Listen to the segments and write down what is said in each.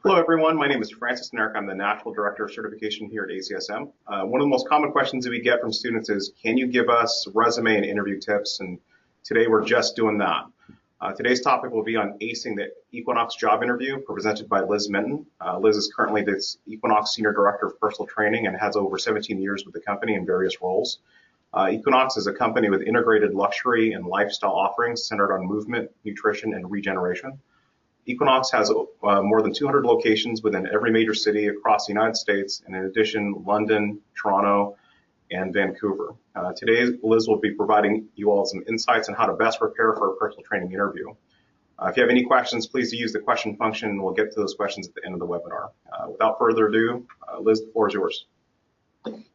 Hello, everyone. My name is Francis Narek. I'm the National Director of Certification here at ACSM. One of the most common questions that we get from students is, can you give us resume and interview tips? And today we're just doing that. Today's topic will be on acing the Equinox job interview presented by Liz Minton. Liz is currently the Equinox Senior Director of Personal Training and has over 17 years with the company in various roles. Equinox is a company with integrated luxury and lifestyle offerings centered on movement, nutrition, and regeneration. Equinox has more than 200 locations within every major city across the United States, and in addition, London, Toronto, and Vancouver. Today, Liz will be providing you all some insights on how to best prepare for a personal training interview. If you have any questions, please use the question function, and we'll get to those questions at the end of the webinar. Without further ado, Liz, the floor is yours.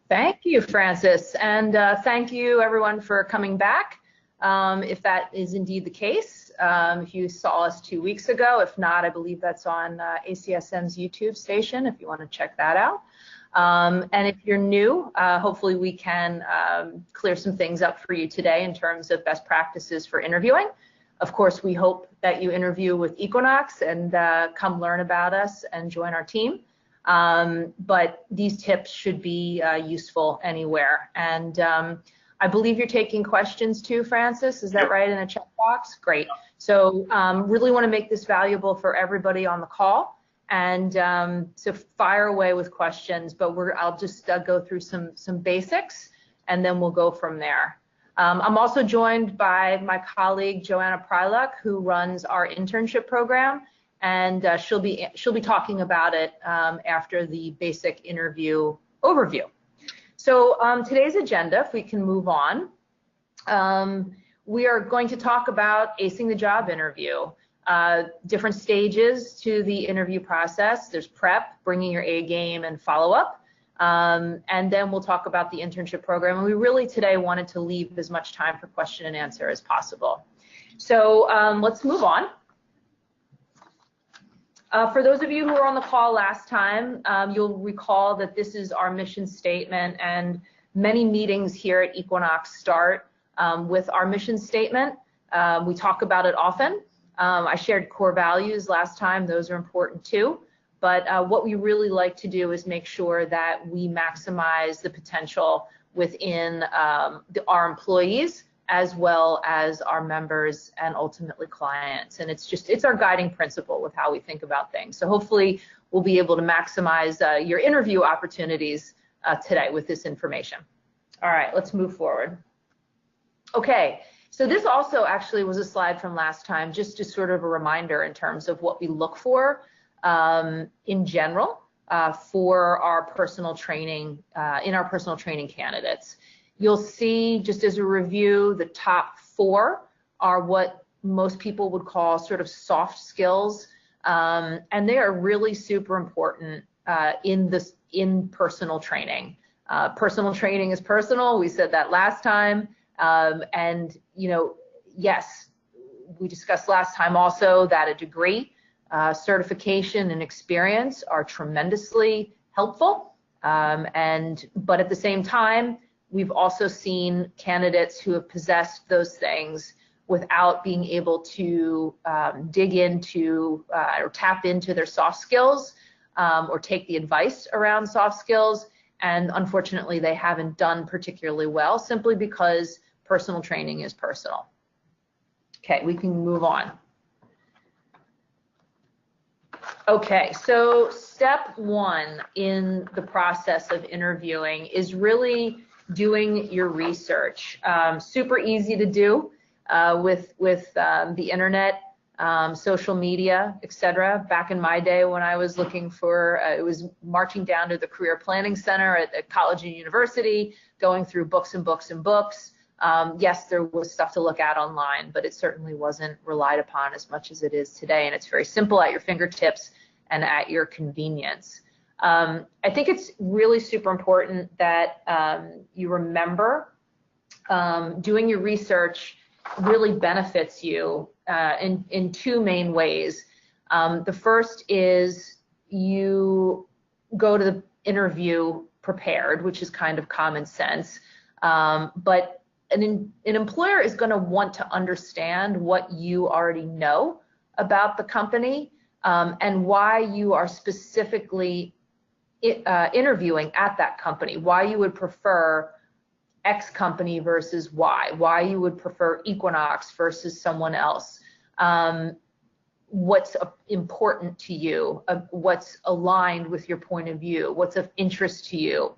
Thank you, Francis, and thank you, everyone, for coming back. If that is indeed the case, if you saw us 2 weeks ago, if not, I believe that's on ACSM's YouTube station if you want to check that out. And if you're new, hopefully we can clear some things up for you today in terms of best practices for interviewing. Of course, we hope that you interview with Equinox and come learn about us and join our team. But these tips should be useful anywhere. And I believe you're taking questions too, Francis. Is that right, in a chat box? Great. So really want to make this valuable for everybody on the call. And so fire away with questions, but I'll just go through some basics, and then we'll go from there. I'm also joined by my colleague, Joanna Pryluck, who runs our internship program, and she'll be talking about it after the basic interview overview. So today's agenda, if we can move on, we are going to talk about acing the job interview, different stages to the interview process. There's prep, bringing your A game, and follow-up. And then we'll talk about the internship program. And we really today wanted to leave as much time for question and answer as possible. So let's move on. For those of you who were on the call last time, you'll recall that this is our mission statement, and many meetings here at Equinox start with our mission statement. We talk about it often. I shared core values last time. Those are important too. But what we really like to do is make sure that we maximize the potential within our employees, as well as our members and ultimately clients. And it's our guiding principle with how we think about things. So hopefully we'll be able to maximize your interview opportunities today with this information. All right, let's move forward. Okay, so this also actually was a slide from last time, just sort of a reminder in terms of what we look for in general for our personal training, in our personal training candidates. You'll see, just as a review, the top 4 are what most people would call sort of soft skills, and they are really super important in personal training. Personal training is personal. We said that last time, and yes, we discussed last time also that a degree, certification, and experience are tremendously helpful, but at the same time, we've also seen candidates who have possessed those things without being able to dig into or tap into their soft skills or take the advice around soft skills. And unfortunately, they haven't done particularly well simply because personal training is personal. Okay, we can move on. Okay, so step 1 in the process of interviewing is really doing your research. Super easy to do with the internet, social media, etc. Back in my day when I was looking for, it was marching down to the Career Planning Center at college and university, going through books and books and books. Yes, there was stuff to look at online, but it certainly wasn't relied upon as much as it is today. And it's very simple at your fingertips and at your convenience. I think it's really super important that you remember doing your research really benefits you in 2 main ways. The first is you go to the interview prepared, which is kind of common sense, but an employer is going to want to understand what you already know about the company and why you are specifically interviewing at that company, why you would prefer X company versus Y, why you would prefer Equinox versus someone else, what's important to you, what's aligned with your point of view, what's of interest to you.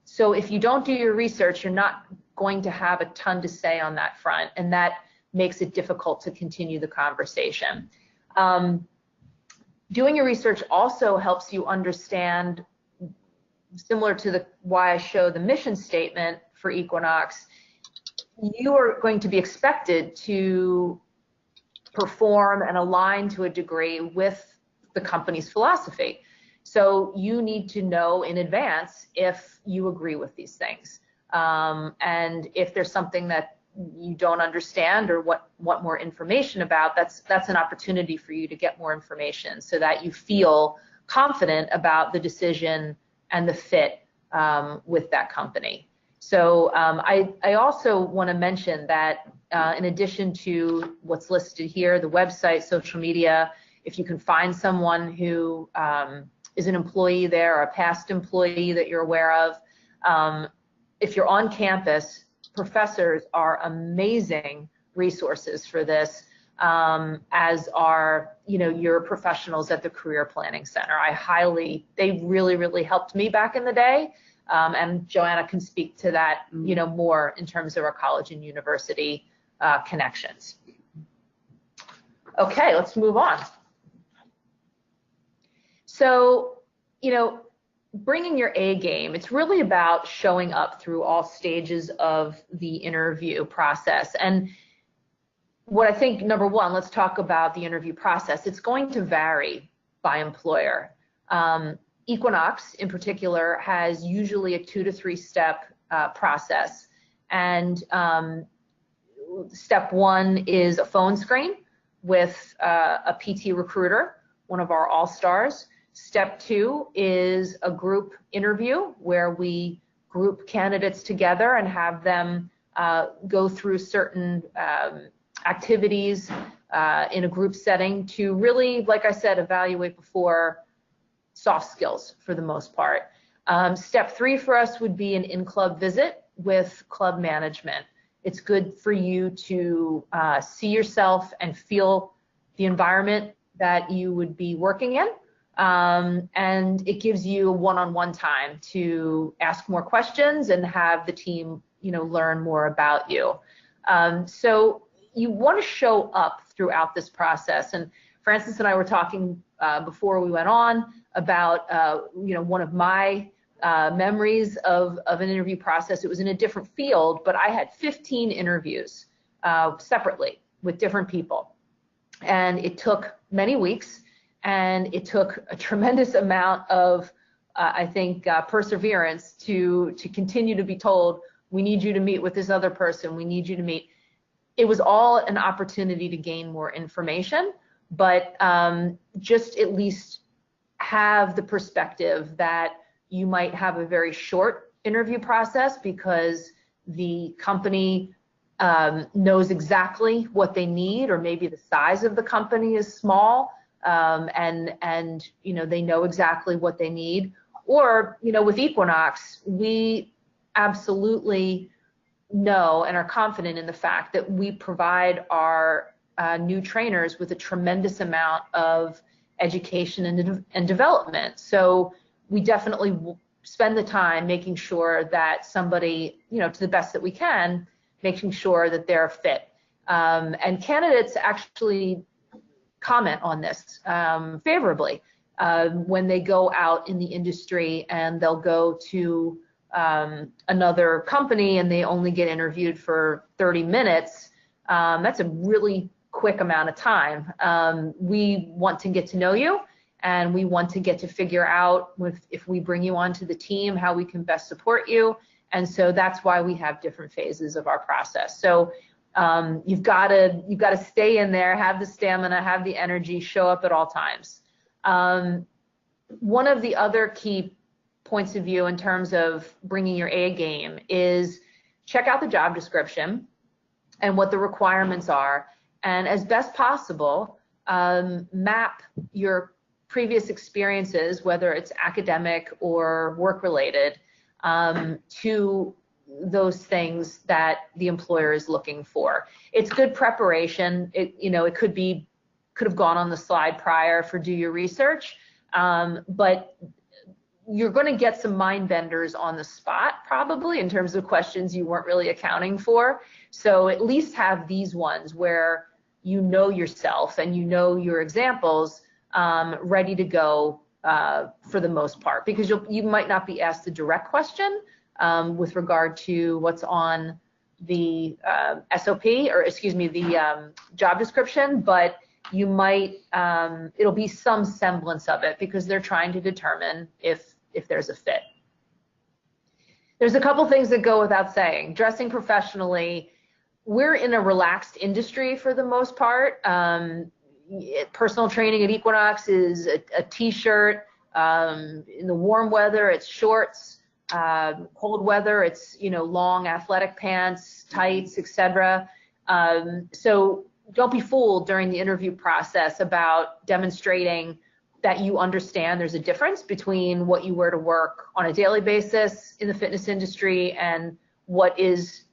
So if you don't do your research, you're not going to have a ton to say on that front, and that makes it difficult to continue the conversation. Doing your research also helps you understand, similar to why I show the mission statement for Equinox, you are going to be expected to perform and align to a degree with the company's philosophy. So you need to know in advance if you agree with these things. And if there's something that you don't understand or want more information about, that's an opportunity for you to get more information so that you feel confident about the decision and the fit with that company. So I also want to mention that in addition to what's listed here, the website, social media, if you can find someone who is an employee there or a past employee that you're aware of, if you're on campus, professors are amazing resources for this, as are, your professionals at the Career Planning Center. They really helped me back in the day, and Joanna can speak to that, more in terms of our college and university connections. Okay, let's move on. So, bringing your A game, it's really about showing up through all stages of the interview process. And what I think, number one, let's talk about the interview process. It's going to vary by employer. Equinox, in particular, has usually a 2 to 3 step process. And step 1 is a phone screen with a PT recruiter, one of our all-stars. Step 2 is a group interview where we group candidates together and have them go through certain activities in a group setting to really, like I said, evaluate before soft skills for the most part. Step 3 for us would be an in-club visit with club management. It's good for you to see yourself and feel the environment that you would be working in. And it gives you one-on-one time to ask more questions and have the team, learn more about you. So you want to show up throughout this process. And Francis and I were talking before we went on about, one of my memories of an interview process. It was in a different field, but I had 15 interviews separately with different people. And it took many weeks. And it took a tremendous amount of, I think, perseverance to continue to be told, we need you to meet with this other person, we need you to meet. It was all an opportunity to gain more information, but just at least have the perspective that you might have a very short interview process because the company knows exactly what they need, or maybe the size of the company is small. And they know exactly what they need. Or, with Equinox, we absolutely know and are confident in the fact that we provide our new trainers with a tremendous amount of education and development. So we definitely spend the time making sure that somebody, to the best that we can, making sure that they're fit. And candidates actually comment on this favorably when they go out in the industry and they'll go to another company and they only get interviewed for 30 minutes. That's a really quick amount of time. We want to get to know you, and we want to get to figure out if we bring you onto the team, how we can best support you. And so that's why we have different phases of our process. So you've got to stay in there, have the stamina, have the energy, show up at all times. One of the other key points of view in terms of bringing your A game is check out the job description and what the requirements are, and as best possible, map your previous experiences, whether it's academic or work-related, to those things that the employer is looking for. It's good preparation. It could have gone on the slide prior for do your research, but you're going to get some mind benders on the spot probably in terms of questions you weren't really accounting for. So at least have these ones where you know yourself and you know your examples ready to go for the most part, because you might not be asked the direct question with regard to what's on the SOP, or excuse me, the job description, but you might, it'll be some semblance of it because they're trying to determine if there's a fit. There's a couple things that go without saying. Dressing professionally, we're in a relaxed industry for the most part. Personal training at Equinox is a t-shirt. In the warm weather, it's shorts. Cold weather, it's long athletic pants, tights, etc. So don't be fooled during the interview process about demonstrating that you understand there's a difference between what you wear to work on a daily basis in the fitness industry and what is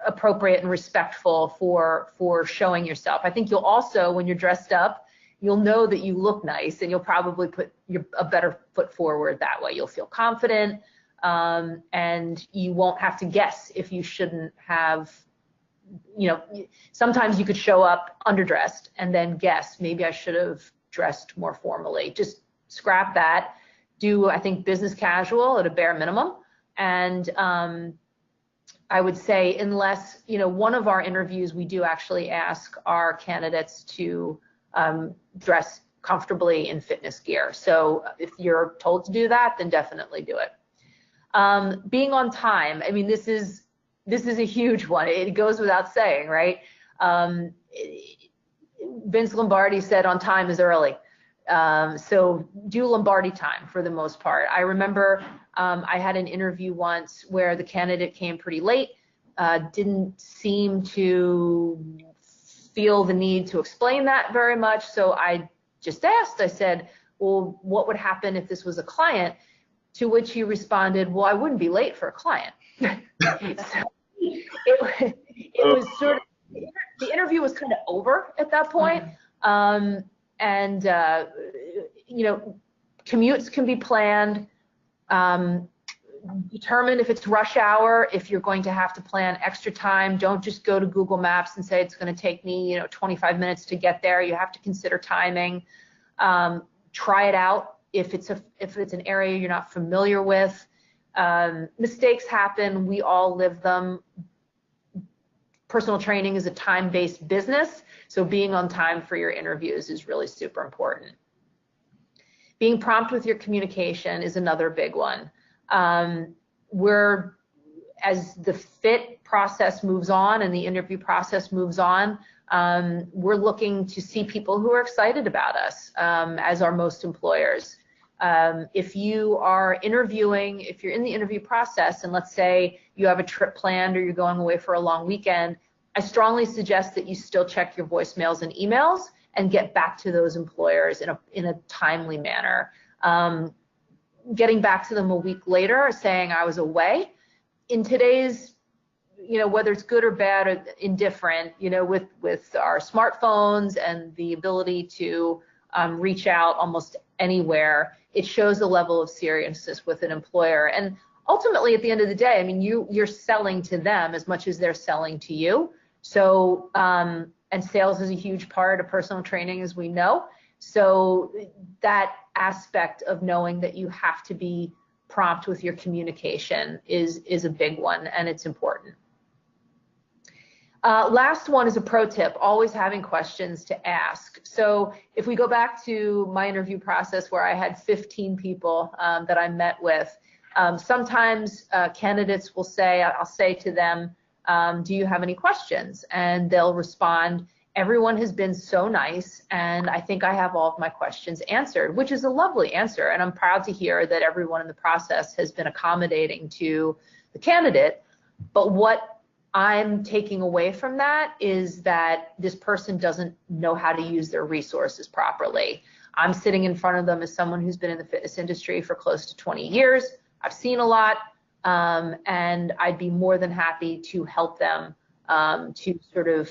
appropriate and respectful for showing yourself. I think you'll also, when you're dressed up, you'll know that you look nice, and you'll probably put a better foot forward that way. You'll feel confident, and you won't have to guess if you shouldn't have. Sometimes you could show up underdressed and then guess, maybe I should have dressed more formally. Just scrap that. Do, I think, business casual at a bare minimum. And I would say, unless, one of our interviews, we do actually ask our candidates to dress comfortably in fitness gear. So if you're told to do that, then definitely do it. Being on time. I mean, this is a huge one. It goes without saying, right? Vince Lombardi said on time is early. So do Lombardi time for the most part. I remember I had an interview once where the candidate came pretty late, didn't seem to feel the need to explain that very much. So I just asked, I said, well, what would happen if this was a client? To which he responded, well, I wouldn't be late for a client. So it was sort of, the interview was kind of over at that point. Commutes can be planned. Determine if it's rush hour, if you're going to have to plan extra time. Don't just go to Google Maps and say it's going to take me 25 minutes to get there. You have to consider timing. Try it out if it's an area you're not familiar with. Mistakes happen. We all live them. Personal training is a time-based business, so being on time for your interviews is really super important. Being prompt with your communication is another big one. As the fit process moves on and the interview process moves on, we're looking to see people who are excited about us as our most employers. If you are interviewing, if you're in the interview process and let's say you have a trip planned or you're going away for a long weekend, I strongly suggest that you still check your voicemails and emails and get back to those employers in a timely manner. Getting back to them a week later saying I was away, in today's, whether it's good or bad or indifferent, with our smartphones and the ability to reach out almost anywhere, it shows a level of seriousness with an employer. And ultimately, at the end of the day, I mean, you're selling to them as much as they're selling to you. So, and sales is a huge part of personal training, as we know. So that aspect of knowing that you have to be prompt with your communication is a big one, and it's important. Last one is a pro tip, always having questions to ask. So if we go back to my interview process where I had 15 people that I met with, sometimes candidates will say, I'll say to them, do you have any questions? And they'll respond, everyone has been so nice, and I think I have all of my questions answered, which is a lovely answer. And I'm proud to hear that everyone in the process has been accommodating to the candidate. But what I'm taking away from that is that this person doesn't know how to use their resources properly. I'm sitting in front of them as someone who's been in the fitness industry for close to 20 years. I've seen a lot, and I'd be more than happy to help them to sort of,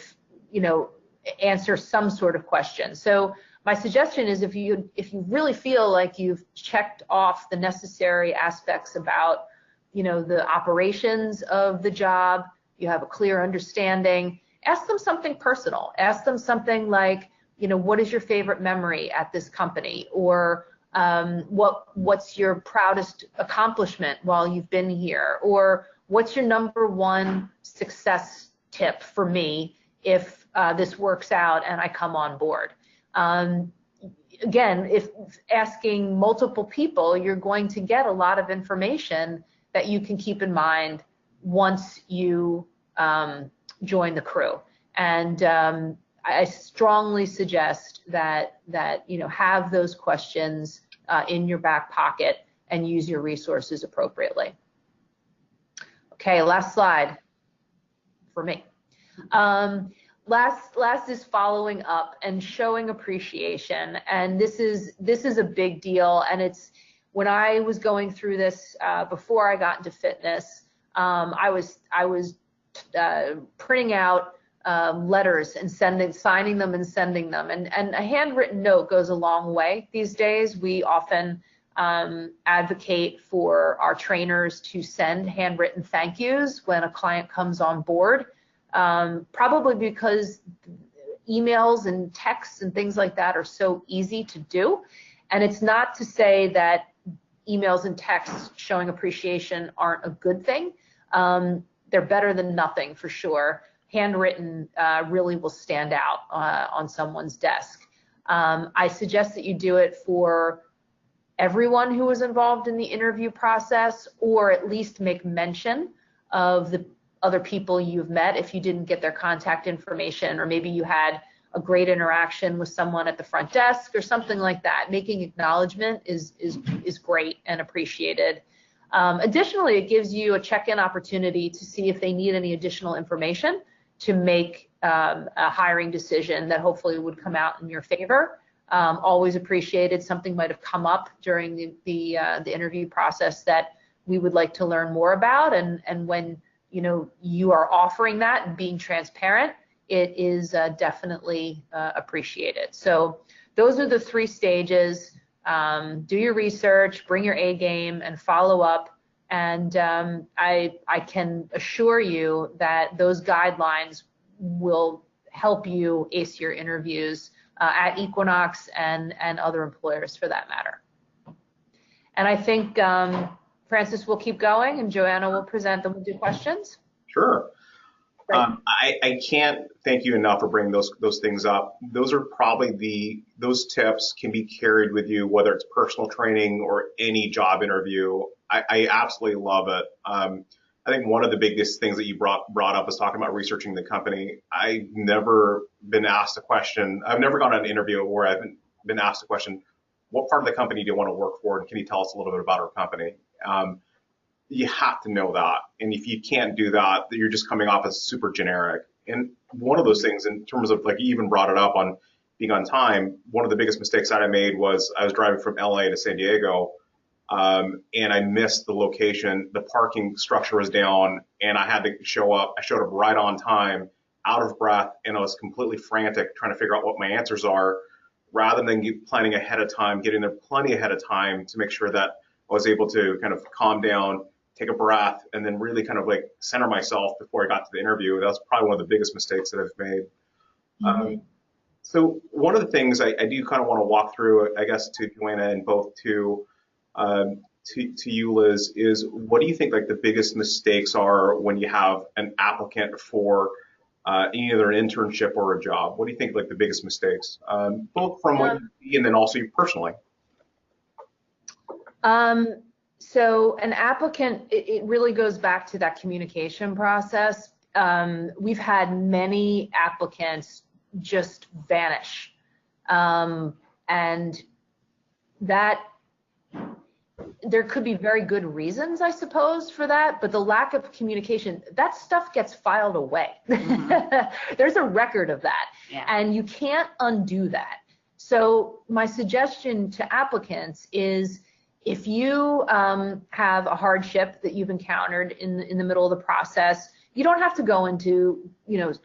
answer some sort of question. So my suggestion is if you really feel like you've checked off the necessary aspects about, the operations of the job, you have a clear understanding, ask them something personal. Ask them something like, what is your favorite memory at this company? Or what's your proudest accomplishment while you've been here? Or what's your number one success tip for me if this works out and I come on board? Again, if asking multiple people, you're going to get a lot of information that you can keep in mind once you join the crew. And I strongly suggest that have those questions in your back pocket and use your resources appropriately. Okay, last slide for me. Last is following up and showing appreciation, and this is a big deal. And it's when I was going through this before I got into fitness, I was printing out letters and signing them and sending them, and a handwritten note goes a long way these days. We often advocate for our trainers to send handwritten thank yous when a client comes on board. Probably because emails and texts and things like that are so easy to do. And it's not to say that emails and texts showing appreciation aren't a good thing. They're better than nothing for sure. Handwritten really will stand out on someone's desk. I suggest that you do it for everyone who was involved in the interview process, or at least make mention of the other people you've met if you didn't get their contact information, or maybe you had a great interaction with someone at the front desk or something like that. Making acknowledgement is great and appreciated. Additionally, it gives you a check-in opportunity to see if they need any additional information to make a hiring decision that hopefully would come out in your favor. Always appreciated. Something might have come up during the interview process that we would like to learn more about, and when you are offering that and being transparent, it is definitely appreciated. So those are the 3 stages. Do your research, bring your A game, and follow up. And I can assure you that those guidelines will help you ace your interviews at Equinox and other employers for that matter. And I think Francis will keep going, and Joanna will present them. We'll do questions. Sure. I can't thank you enough for bringing those things up. Those are probably those tips can be carried with you, whether it's personal training or any job interview. I absolutely love it. I think one of the biggest things that you brought up is talking about researching the company. I've never been asked a question. I've never gone on an interview where I've been asked a question, what part of the company do you want to work for? And can you tell us a little bit about our company? You have to know that. And if you can't do that, you're just coming off as super generic. And one of those things in terms of, like, you even brought it up on being on time, one of the biggest mistakes that I made was I was driving from LA to San Diego, and I missed the location. The parking structure was down, and I had to show up. I showed up right on time, out of breath, and I was completely frantic trying to figure out what my answers are, rather than planning ahead of time, getting there plenty ahead of time to make sure that I was able to kind of calm down, take a breath, and then really kind of like center myself before I got to the interview. That was probably one of the biggest mistakes that I've made. Mm-hmm. So one of the things I do kind of want to walk through, I guess, to Joanna and both to you, Liz, is what do you think like the biggest mistakes are when you have an applicant for either an internship or a job? What do you think like the biggest mistakes, both from what you see and then also you personally? So an applicant, it really goes back to that communication process. We've had many applicants just vanish. And that there could be very good reasons, I suppose, for that, but the lack of communication, that stuff gets filed away. There's a record of that, and you can't undo that. So my suggestion to applicants is, if you have a hardship that you've encountered in the middle of the process, you don't have to go into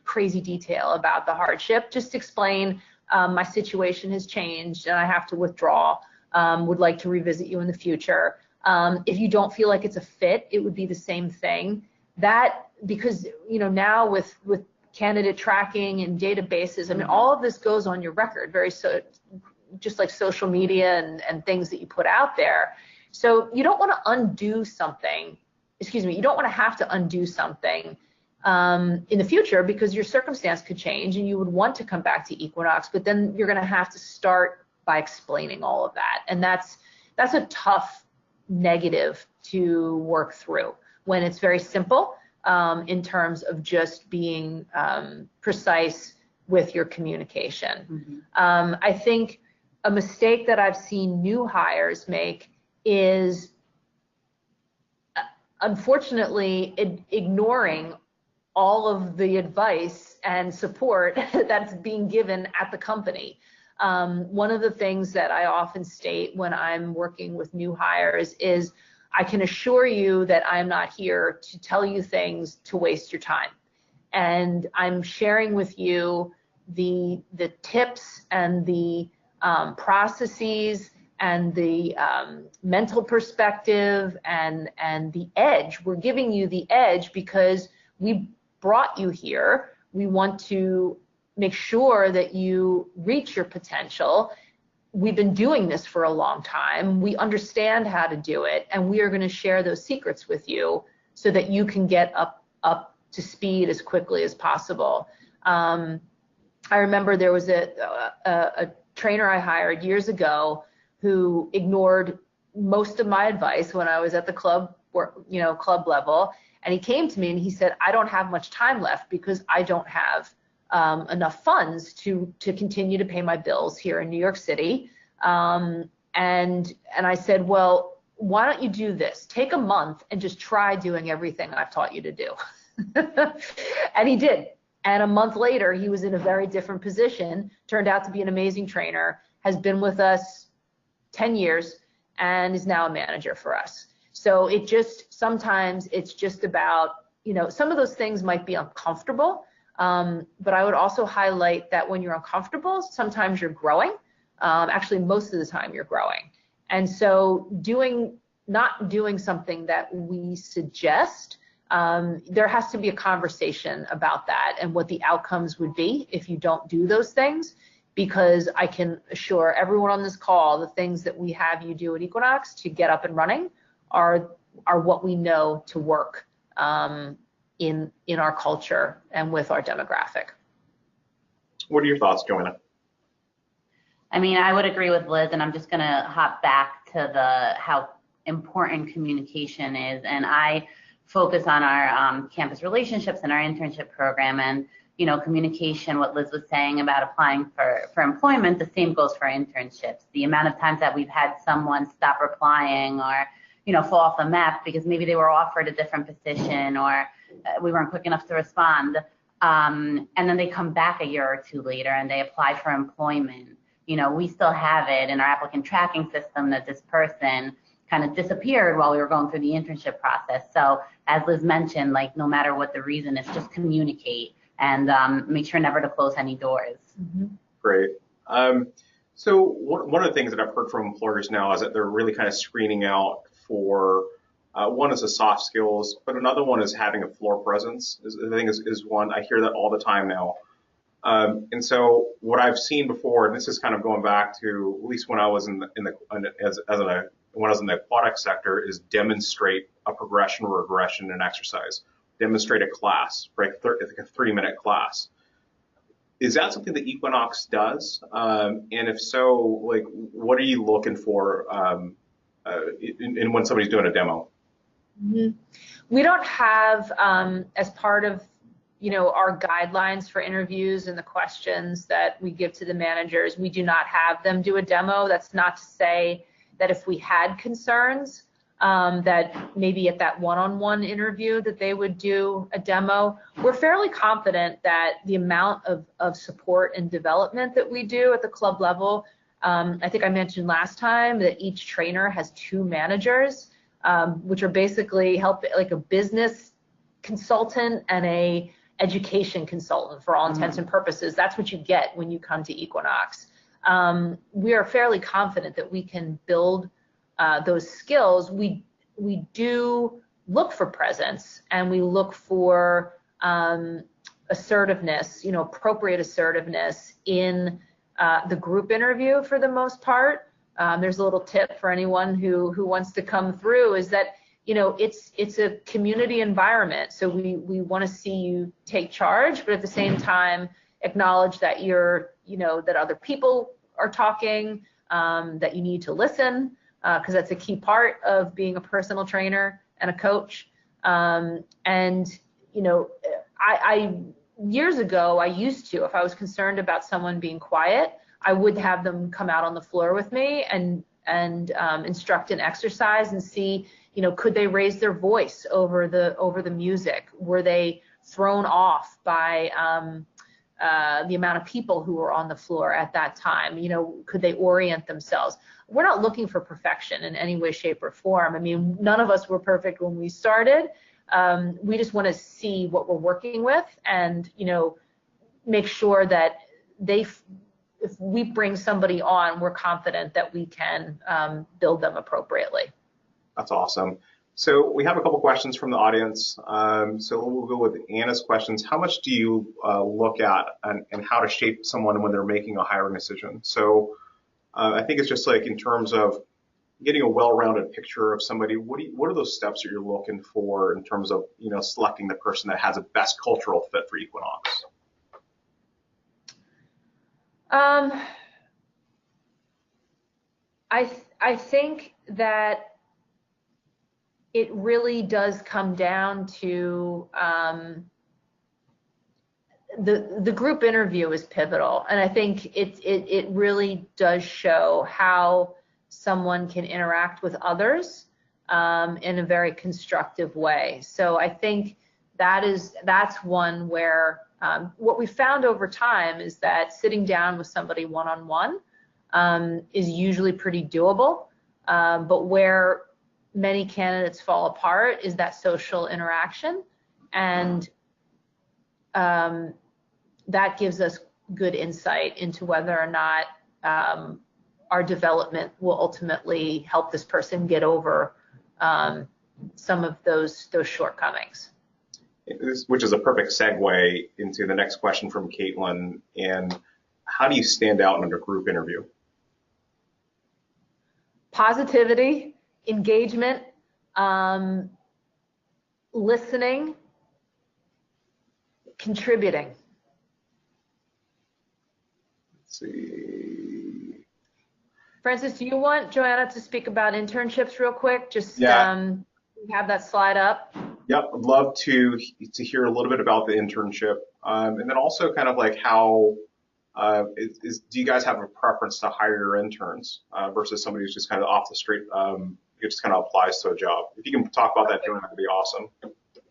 crazy detail about the hardship. Just explain, my situation has changed and I have to withdraw. Would like to revisit you in the future. If you don't feel like it's a fit, it would be the same thing. That, because now with candidate tracking and databases, I mean, all of this goes on your record, just like social media and things that you put out there. So you don't want to undo something. You don't want to have to undo something in the future, because your circumstance could change and you would want to come back to Equinox, but then you're going to have to start by explaining all of that. And that's a tough negative to work through when it's very simple in terms of just being precise with your communication. I think a mistake that I've seen new hires make is, unfortunately, ignoring all of the advice and support that's being given at the company. One of the things that I often state when I'm working with new hires is, I can assure you that I'm not here to tell you things to waste your time. And I'm sharing with you the tips and the processes and the mental perspective and the edge. We're giving you the edge because we brought you here. We want to make sure that you reach your potential. We've been doing this for a long time. We understand how to do it, and we are going to share those secrets with you so that you can get up to speed as quickly as possible. I remember there was a trainer I hired years ago who ignored most of my advice when I was at the club level, and he came to me and he said, I don't have much time left because I don't have enough funds to continue to pay my bills here in New York City. And I said, well, why don't you do this? Take a month and just try doing everything I've taught you to do. And he did. And a month later, he was in a very different position, turned out to be an amazing trainer, has been with us 10 years, and is now a manager for us. So sometimes it's just about, some of those things might be uncomfortable. But I would also highlight that when you're uncomfortable, sometimes you're growing. Actually, most of the time you're growing. And so not doing something that we suggest, there has to be a conversation about that and what the outcomes would be if you don't do those things, because I can assure everyone on this call, the things that we have you do at Equinox to get up and running are what we know to work in our culture and with our demographic. What are your thoughts, Joanna? I mean, I would agree with Liz, and I'm just going to hop back to how important communication is. And I focus on our campus relationships and our internship program, and communication, what Liz was saying about applying for employment, the same goes for internships. The amount of times that we've had someone stop replying or fall off the map because maybe they were offered a different position or we weren't quick enough to respond, and then they come back a year or two later and they apply for employment. We still have it in our applicant tracking system that this person kind of disappeared while we were going through the internship process. So as Liz mentioned, like, no matter what the reason is, just communicate and make sure never to close any doors. Great. So one of the things that I've heard from employers now is that they're really kind of screening out for one is the soft skills, but another one is having a floor presence. I think is one. I hear that all the time now. And so what I've seen before, and this is kind of going back to at least when I was when I was in the aquatic sector, is demonstrate a progression or regression in exercise. Demonstrate a class, right? Like a 3-minute class. Is that something that Equinox does? And if so, like, what are you looking for in when somebody's doing a demo? We don't have, as part of our guidelines for interviews and the questions that we give to the managers, we do not have them do a demo. That's not to say that if we had concerns, that maybe at that one-on-one interview that they would do a demo. We're fairly confident that the amount of support and development that we do at the club level, I think I mentioned last time that each trainer has 2 managers, which are basically like a business consultant and a education consultant for all intents and purposes. That's what you get when you come to Equinox. We are fairly confident that we can build those skills. We do look for presence, and we look for assertiveness, appropriate assertiveness in the group interview for the most part. There's a little tip for anyone who wants to come through, is that it's a community environment, so we want to see you take charge, but at the same time acknowledge that that other people are talking, that you need to listen, because that's a key part of being a personal trainer and a coach. I years ago, I used to, if I was concerned about someone being quiet, I would have them come out on the floor with me and instruct an exercise and see, could they raise their voice over the music? Were they thrown off by the amount of people who were on the floor at that time? Could they orient themselves? We're not looking for perfection in any way, shape, or form. I mean, none of us were perfect when we started. We just want to see what we're working with, and make sure that if we bring somebody on, we're confident that we can build them appropriately. That's awesome. So we have a couple questions from the audience. So we'll go with Anna's questions. How much do you look at and how to shape someone when they're making a hiring decision? So I think it's just like in terms of getting a well-rounded picture of somebody. What are those steps that you're looking for in terms of selecting the person that has a best cultural fit for Equinox? I think that it really does come down to the group interview is pivotal, and I think it really does show how someone can interact with others in a very constructive way. So I think that's one where what we found over time is that sitting down with somebody one-on-one is usually pretty doable, but where many candidates fall apart is that social interaction, and that gives us good insight into whether or not our development will ultimately help this person get over some of those shortcomings. Which is a perfect segue into the next question from Caitlin. And how do you stand out in a group interview? Positivity, engagement, listening, contributing. Let's see. Francis, do you want Joanna to speak about internships real quick? Just yeah. We have that slide up. Yep, I'd love to hear a little bit about the internship, and then also kind of like how do you guys have a preference to hire your interns versus somebody who's just kind of off the street, it just kind of applies to a job? If you can talk about that, Joanna, that'd be awesome.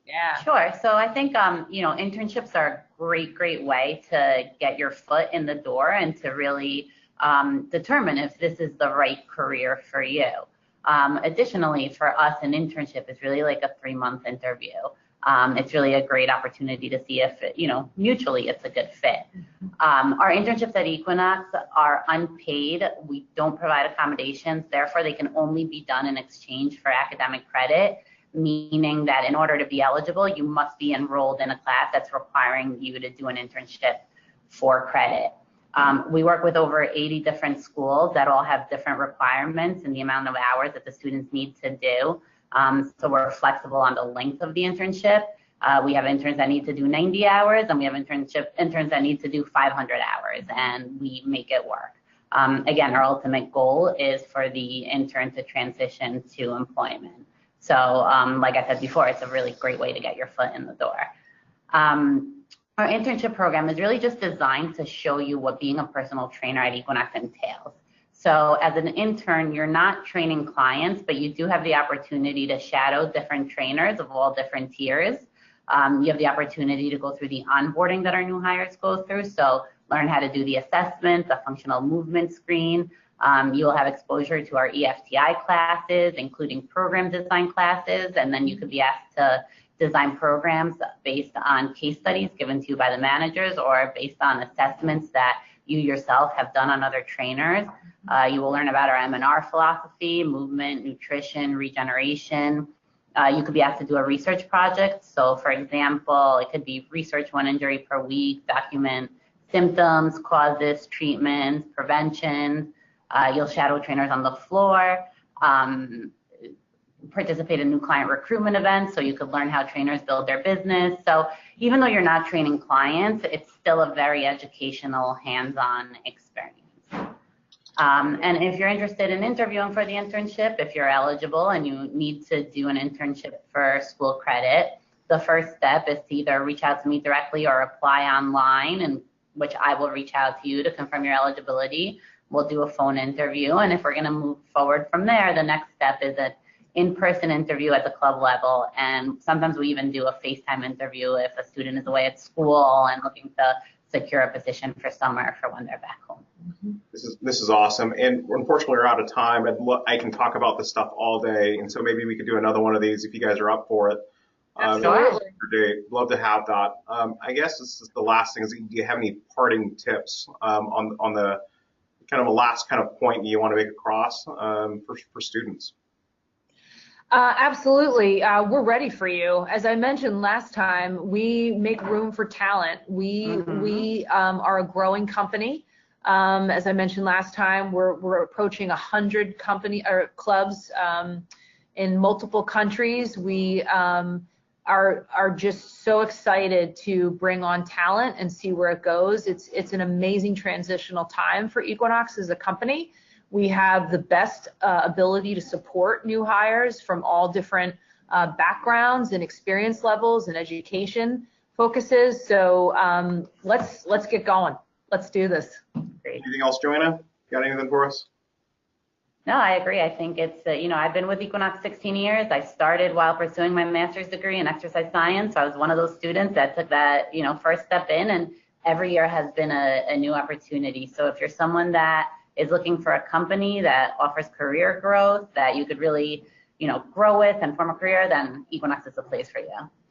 Yeah, sure. So I think internships are a great way to get your foot in the door and to really determine if this is the right career for you. Additionally, for us, an internship is really like a 3-month interview. It's really a great opportunity to see if, mutually it's a good fit. Our internships at Equinox are unpaid. We don't provide accommodations. Therefore, they can only be done in exchange for academic credit, meaning that in order to be eligible, you must be enrolled in a class that's requiring you to do an internship for credit. We work with over 80 different schools that all have different requirements and the amount of hours that the students need to do. So we're flexible on the length of the internship. We have interns that need to do 90 hours, and we have interns that need to do 500 hours, and we make it work. Again, our ultimate goal is for the intern to transition to employment. So like I said before, it's a really great way to get your foot in the door. Our internship program is really just designed to show you what being a personal trainer at Equinox entails. So as an intern, you're not training clients, but you do have the opportunity to shadow different trainers of all different tiers. You have the opportunity to go through the onboarding that our new hires go through. So learn how to do the assessment, the functional movement screen. You'll have exposure to our EFTI classes, including program design classes, and then you could be asked to design programs based on case studies given to you by the managers or based on assessments that you yourself have done on other trainers. You will learn about our M&R philosophy, movement, nutrition, regeneration. You could be asked to do a research project. So for example, it could be research 1 injury per week, document symptoms, causes, treatments, prevention. You'll shadow trainers on the floor, participate in new client recruitment events so you could learn how trainers build their business. So even though you're not training clients, it's still a very educational, hands-on experience. And if you're interested in interviewing for the internship, if you're eligible and you need to do an internship for school credit, the first step is to either reach out to me directly or apply online, in which I will reach out to you to confirm your eligibility. We'll do a phone interview, and if we're going to move forward from there, the next step is an in-person interview at the club level, and sometimes we even do a FaceTime interview if a student is away at school and looking to secure a position for summer for when they're back home. This is awesome, and unfortunately we're out of time. I can talk about this stuff all day, and so maybe we could do another one of these if you guys are up for it. Absolutely. Love to have that. I guess this is the last thing. Do you have any parting tips on the kind of a last kind of point you want to make across for students? Absolutely. We're ready for you. As I mentioned last time, we make room for talent. We are a growing company. As I mentioned last time, we're approaching 100 clubs in multiple countries. We are just so excited to bring on talent and see where it goes. It's an amazing transitional time for Equinox as a company. We have the best ability to support new hires from all different backgrounds and experience levels and education focuses. So let's get going. Let's do this. Great. Anything else, Joanna? Got anything for us? No, I agree. I think it's, I've been with Equinox 16 years. I started while pursuing my master's degree in exercise science. So I was one of those students that took that, first step in, and every year has been a new opportunity. So if you're someone that is looking for a company that offers career growth, that you could really, grow with and form a career, then Equinox is the place for you.